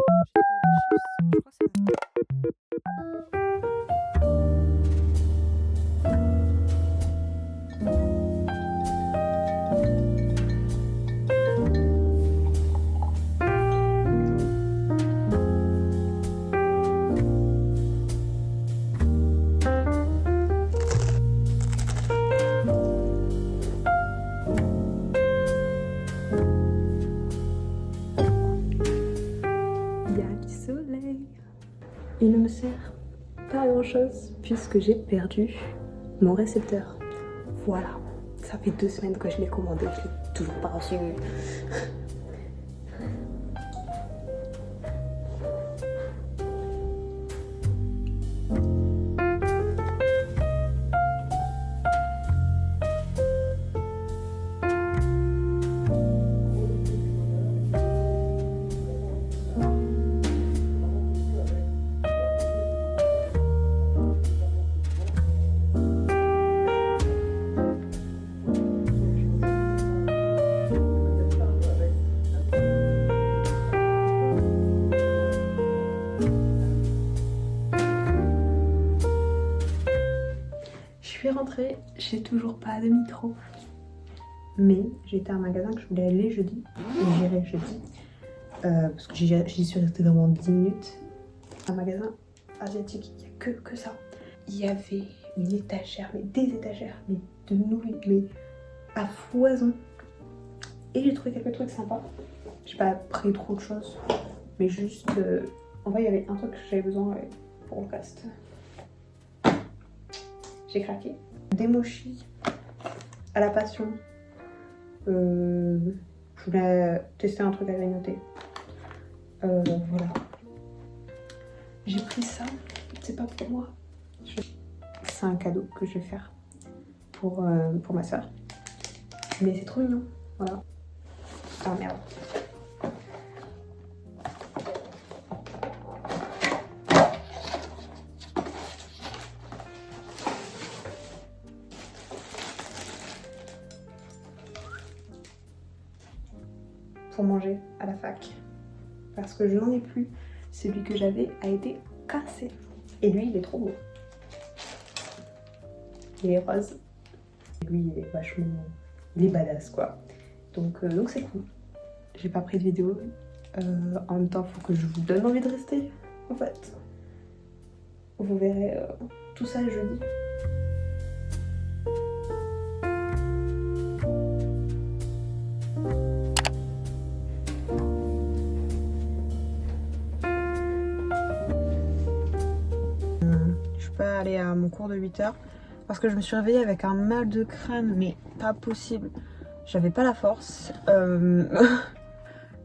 Je crois que c'est il y a du soleil. Il ne me sert pas à grand chose puisque j'ai perdu mon récepteur. Voilà, ça fait 2 semaines que je l'ai commandé, je l'ai toujours pas reçu. Je suis rentrée, j'ai toujours pas de micro. Mais j'étais à un magasin que je voulais aller jeudi. Et j'irai jeudi. Parce que j'y suis restée vraiment 10 minutes. Un magasin asiatique, il n'y a que ça. Il y avait une étagère, mais des étagères, mais de nouilles, mais à foison. Et j'ai trouvé quelques trucs sympas. J'ai pas pris trop de choses. Mais juste, en vrai, il y avait un truc que j'avais besoin pour le reste. J'ai craqué. Des mochis à la passion. Je voulais tester un truc à grignoter. Voilà. J'ai pris ça. C'est pas pour moi. C'est un cadeau que je vais faire pour ma soeur. Mais c'est trop mignon. Voilà. Ah merde. Pour manger à la fac parce que je n'en ai plus. Celui que j'avais a été cassé et lui il est trop beau. Il est rose. Lui il est vachement, il est badass quoi. Donc c'est cool. J'ai pas pris de vidéo. En même temps faut que je vous donne envie de rester en fait. Vous verrez tout ça jeudi. Pas aller à mon cours de 8h parce que je me suis réveillée avec un mal de crâne mais pas possible, j'avais pas la force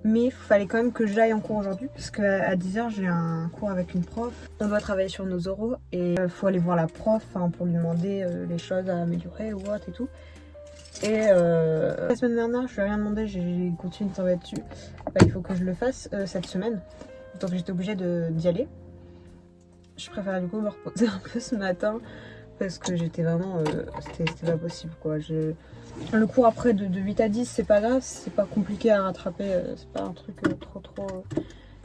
mais il fallait quand même que j'aille en cours aujourd'hui parce qu'à 10h j'ai un cours avec une prof, on doit travailler sur nos oraux et il faut aller voir la prof pour lui demander les choses à améliorer ou autre et tout. Et la semaine dernière je lui ai rien demandé, j'ai continué de travailler dessus. Il faut que je le fasse cette semaine, donc j'étais obligée d'y aller. Je préfère du coup me reposer un peu ce matin parce que j'étais vraiment... c'était pas possible quoi. Le cours après de 8 à 10 c'est pas grave, c'est pas compliqué à rattraper, c'est pas un truc trop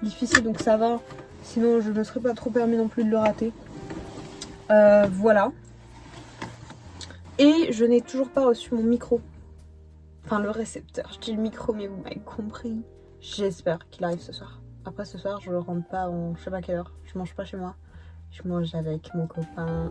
difficile donc ça va. Sinon je me serais pas trop permis non plus de le rater. Voilà. Et je n'ai toujours pas reçu mon micro. Enfin le récepteur, je dis le micro mais vous m'avez compris. J'espère qu'il arrive ce soir. Après ce soir je rentre pas en je sais pas quelle heure, je mange pas chez moi. Je mange avec mon copain.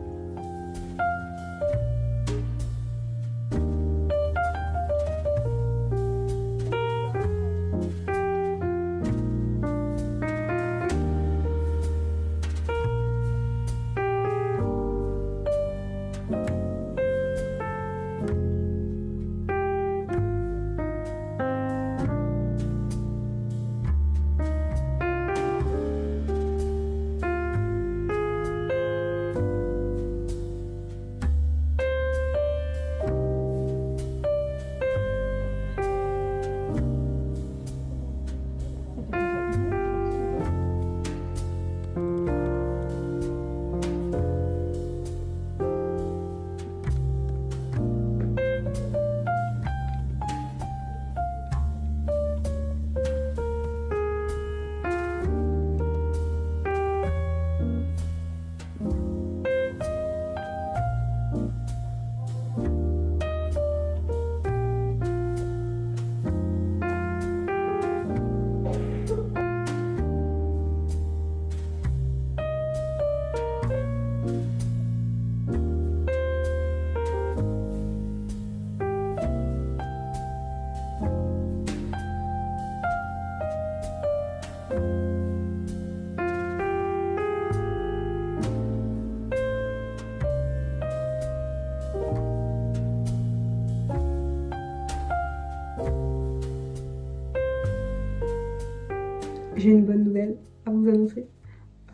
J'ai une bonne nouvelle à vous annoncer.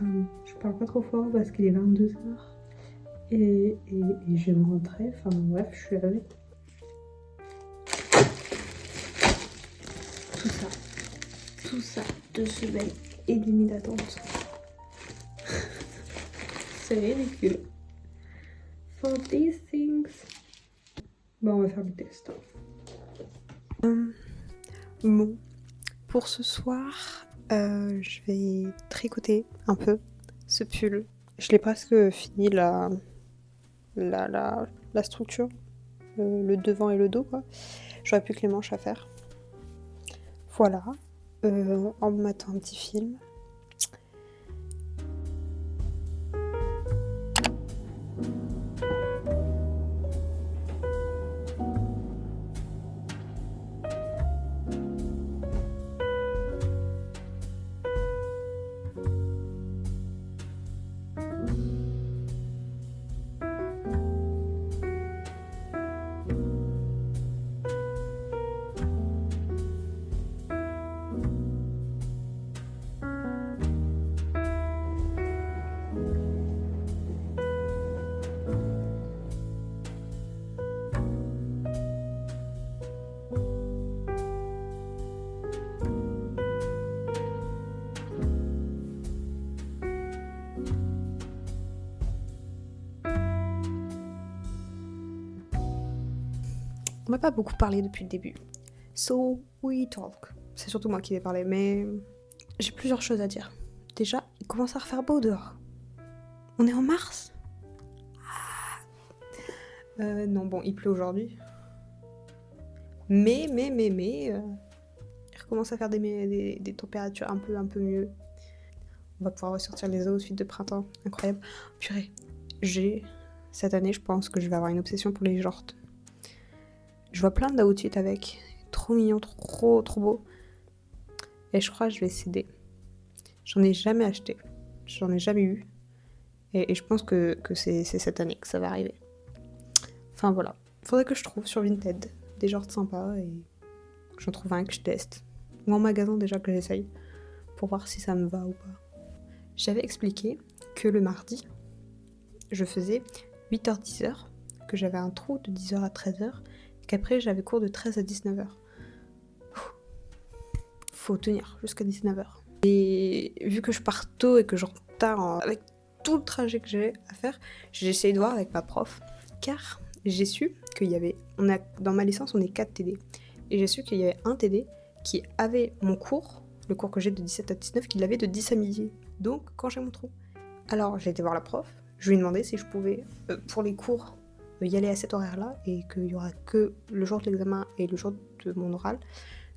Je parle pas trop fort parce qu'il est 22h et je vais me rentrer. Enfin bref, je suis avec. Tout ça de semaine et demie d'attente. C'est ridicule. For these things. Bon, on va faire le test. Bon, pour ce soir, je vais tricoter un peu ce pull. Je l'ai presque fini la structure, le devant et le dos, quoi. J'aurais plus que les manches à faire. Voilà, en me mettant un petit film. On m'a pas beaucoup parlé depuis le début. So we talk. C'est surtout moi qui vais parler, mais j'ai plusieurs choses à dire. Déjà, il commence à refaire beau dehors. On est en mars. Non, bon, il pleut aujourd'hui. Mais, il recommence à faire des températures un peu mieux. On va pouvoir ressortir les outfits de printemps. Incroyable. Purée, cette année, je pense que je vais avoir une obsession pour les jorts. Je vois plein d'outfits avec. Trop mignon, trop beau. Et je crois que je vais céder. J'en ai jamais acheté. J'en ai jamais eu. Et je pense que c'est cette année que ça va arriver. Enfin voilà. Faudrait que je trouve sur Vinted des jorts sympas et que j'en trouve un que je teste. Ou en magasin déjà que j'essaye. Pour voir si ça me va ou pas. J'avais expliqué que le mardi, je faisais 8h-10h. Que j'avais un trou de 10h à 13h. Qu'après j'avais cours de 13 à 19h. Faut tenir jusqu'à 19h. Et vu que je pars tôt et que je rentre tard avec tout le trajet que j'ai à faire, j'ai essayé de voir avec ma prof. Car j'ai su qu'il y avait... dans ma licence, on est 4 TD. Et j'ai su qu'il y avait un TD qui avait mon cours, le cours que j'ai de 17 à 19, qu'il avait de 10 à midi. Donc quand j'ai mon trou. Alors j'ai été voir la prof. Je lui ai demandé si je pouvais, pour les cours, y aller à cet horaire-là et qu'il y aura que le jour de l'examen et le jour de mon oral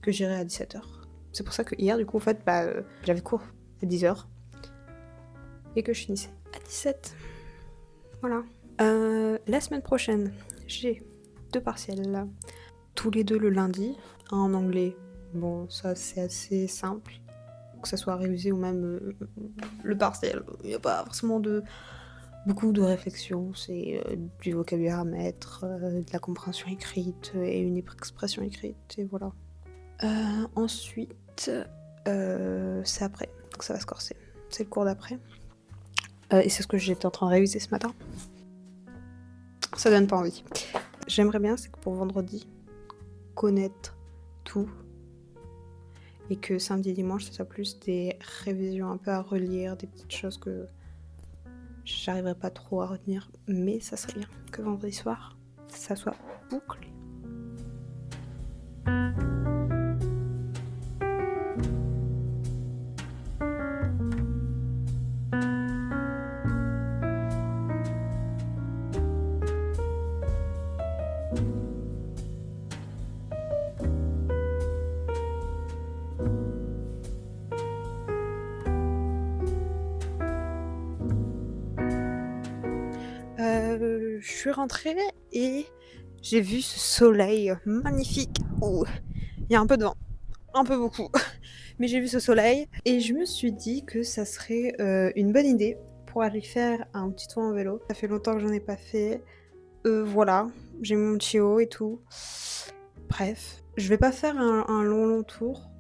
que j'irai à 17h. C'est pour ça que hier, du coup, en fait, j'avais cours à 10h et que je finissais à 17. Voilà. La semaine prochaine, j'ai 2 partiels, tous les 2 le lundi, un en anglais. Bon, ça c'est assez simple, que ça soit révisé ou même le partiel. Il n'y a pas forcément beaucoup de réflexion, c'est du vocabulaire à mettre, de la compréhension écrite et une expression écrite, et voilà. Ensuite, c'est après, donc ça va se corser. C'est le cours d'après. Et c'est ce que j'étais en train de réviser ce matin. Ça donne pas envie. J'aimerais bien, c'est que pour vendredi, connaître tout. Et que samedi et dimanche, ça soit plus des révisions un peu à relire, des petites choses que j'arriverai pas trop à retenir. Mais ça serait bien que vendredi soir, ça soit bouclé. Je suis rentrée et j'ai vu ce soleil magnifique. Oh, il y a un peu de vent, un peu beaucoup, mais j'ai vu ce soleil et je me suis dit que ça serait une bonne idée pour aller faire un petit tour en vélo. Ça fait longtemps que j'en ai pas fait. Voilà, j'ai mon petit haut et tout. Bref, je vais pas faire un long tour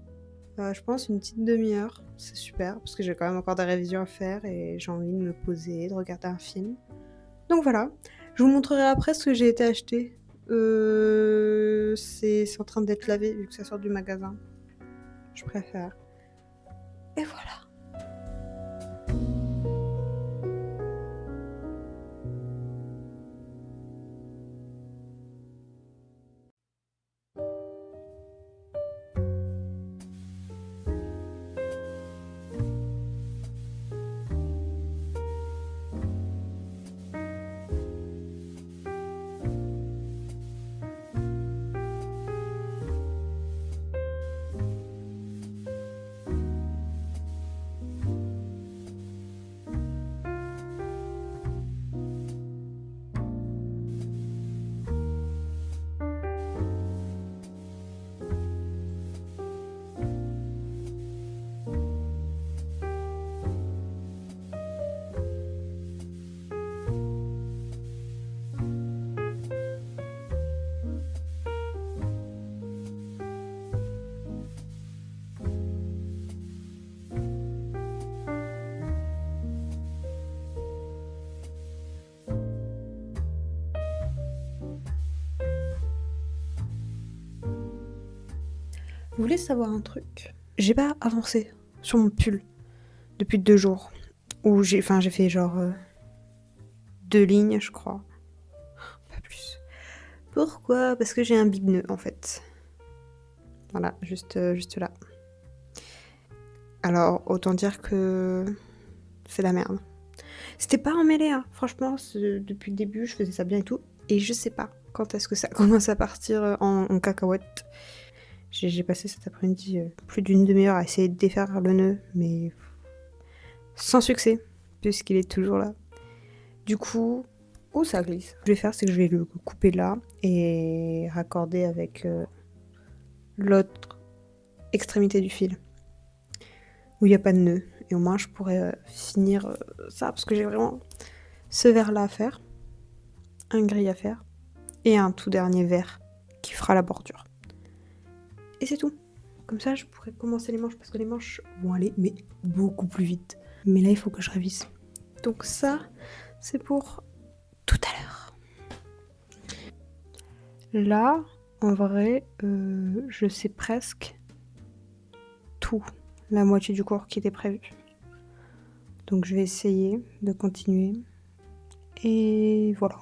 Je pense une petite demi-heure, c'est super, parce que j'ai quand même encore des révisions à faire et j'ai envie de me poser, de regarder un film. Donc voilà, je vous montrerai après ce que j'ai été acheter. C'est en train d'être lavé vu que ça sort du magasin. Je préfère. Et voilà. Vous voulez savoir un truc? J'ai pas avancé sur mon pull depuis 2 jours. Où j'ai fait genre 2 lignes, je crois. Pas plus. Pourquoi? Parce que j'ai un big nœud en fait. Voilà, juste là. Alors, autant dire que c'est la merde. C'était pas emmêlé, hein. Franchement, depuis le début, je faisais ça bien et tout. Et je sais pas quand est-ce que ça commence à partir en cacahuète. J'ai passé cet après-midi plus d'une demi-heure à essayer de défaire le nœud, mais sans succès, puisqu'il est toujours là. Du coup, ça glisse. Ce que je vais faire, c'est que je vais le couper là et raccorder avec l'autre extrémité du fil, où il n'y a pas de nœud. Et au moins, je pourrais finir ça, parce que j'ai vraiment ce verre-là à faire, un gris à faire, et un tout dernier verre qui fera la bordure. Et c'est tout. Comme ça, je pourrais commencer les manches, parce que les manches vont aller, mais beaucoup plus vite. Mais là, il faut que je révise. Donc ça, c'est pour tout à l'heure. Là, en vrai, je sais presque tout, la moitié du cours qui était prévu. Donc je vais essayer de continuer. Et voilà.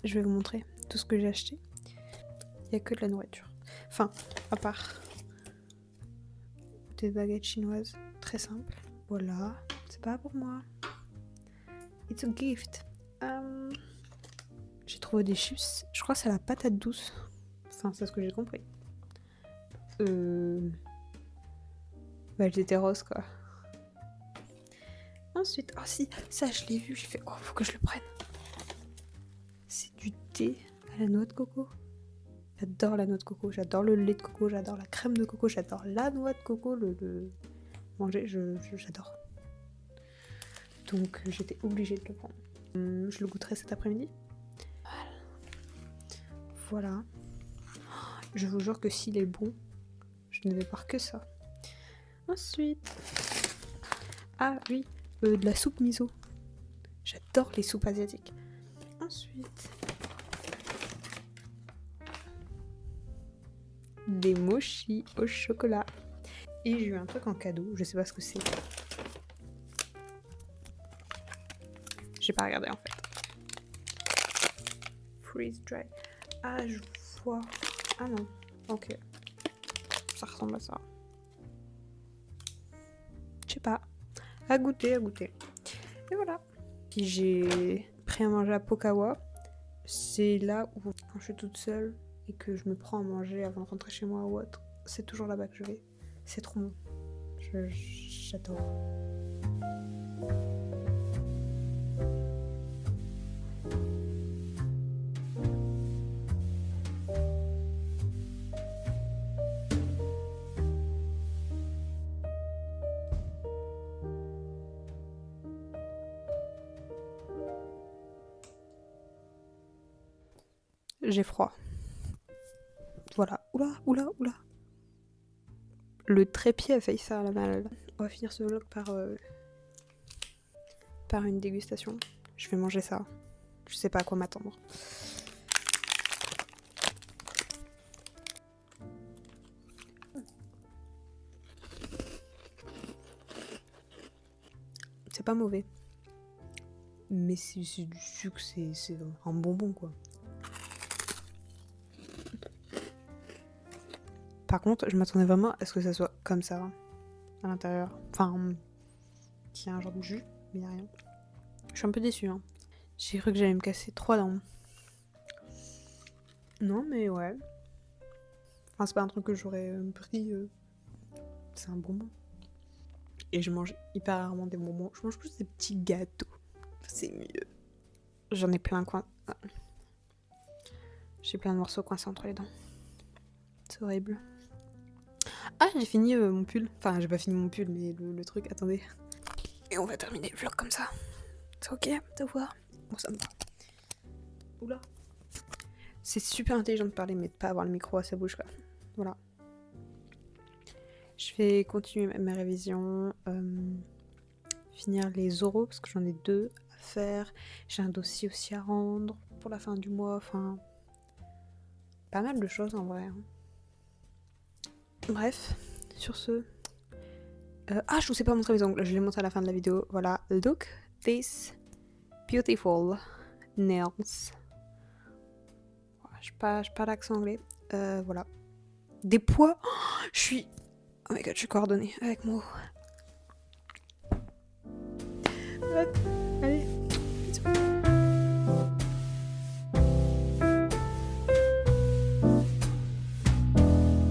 Je vais vous montrer tout ce que j'ai acheté. Il n'y a que de la nourriture. Enfin, à part des baguettes chinoises très simples. Voilà, c'est pas pour moi. It's a gift. J'ai trouvé des chips. Je crois que c'est la patate douce. Enfin, c'est ce que j'ai compris. Bah, elles étaient roses, quoi. Ensuite, oh si, ça je l'ai vu. J'ai fait, oh, faut que je le prenne. C'est du thé à la noix de coco. J'adore la noix de coco, j'adore le lait de coco, j'adore la crème de coco, j'adore la noix de coco, le manger, j'adore. Donc j'étais obligée de le prendre. Je le goûterai cet après-midi. Voilà. Je vous jure que s'il est bon, je ne vais voir que ça. Ensuite... Ah oui, de la soupe miso. J'adore les soupes asiatiques. Ensuite... des mochis au chocolat. Et j'ai eu un truc en cadeau, je sais pas ce que c'est. J'ai pas regardé en fait. Freeze dry. Ah, je vois. Ah non, ok. Ça ressemble à ça. Je sais pas. À goûter, à goûter. Et voilà. Puis j'ai pris à manger à Pokawa. C'est là où, quand je suis toute seule et que je me prends à manger avant de rentrer chez moi ou autre, c'est toujours là-bas que je vais. C'est trop bon. J'adore. J'ai froid. Voilà. Oula, oula, oula. Le trépied a failli faire la malade. On va finir ce vlog par une dégustation. Je vais manger ça. Je sais pas à quoi m'attendre. C'est pas mauvais. Mais c'est du sucre, c'est un bonbon quoi. Par contre, je m'attendais vraiment à ce que ça soit comme ça à l'intérieur. Enfin, qu'il y a un genre de jus, mais il n'y a rien. Je suis un peu déçue. Hein. J'ai cru que j'allais me casser 3 dents. Non, mais ouais. Enfin, c'est pas un truc que j'aurais pris. C'est un bonbon. Et je mange hyper rarement des bonbons. Je mange plus des petits gâteaux. C'est mieux. J'en ai plein coin. J'ai plein de morceaux coincés entre les dents. C'est horrible. Ah, j'ai fini mon pull. Enfin, j'ai pas fini mon pull, mais le truc, attendez. Et on va terminer le vlog comme ça. C'est ok de voir. Bon, ça me va. Oula. C'est super intelligent de parler, mais de pas avoir le micro à sa bouche, quoi. Voilà. Je vais continuer mes révisions. Finir les oraux, parce que j'en ai 2 à faire. J'ai un dossier aussi à rendre pour la fin du mois. Enfin, pas mal de choses en vrai. Hein. Bref, sur ce... Ah, je vous ai pas montré mes ongles, je les montre à la fin de la vidéo. Voilà, look this beautiful nails. Je parle accent anglais. Voilà. Des pois. Oh, je suis... Oh my god, je suis coordonnée avec moi. Allez.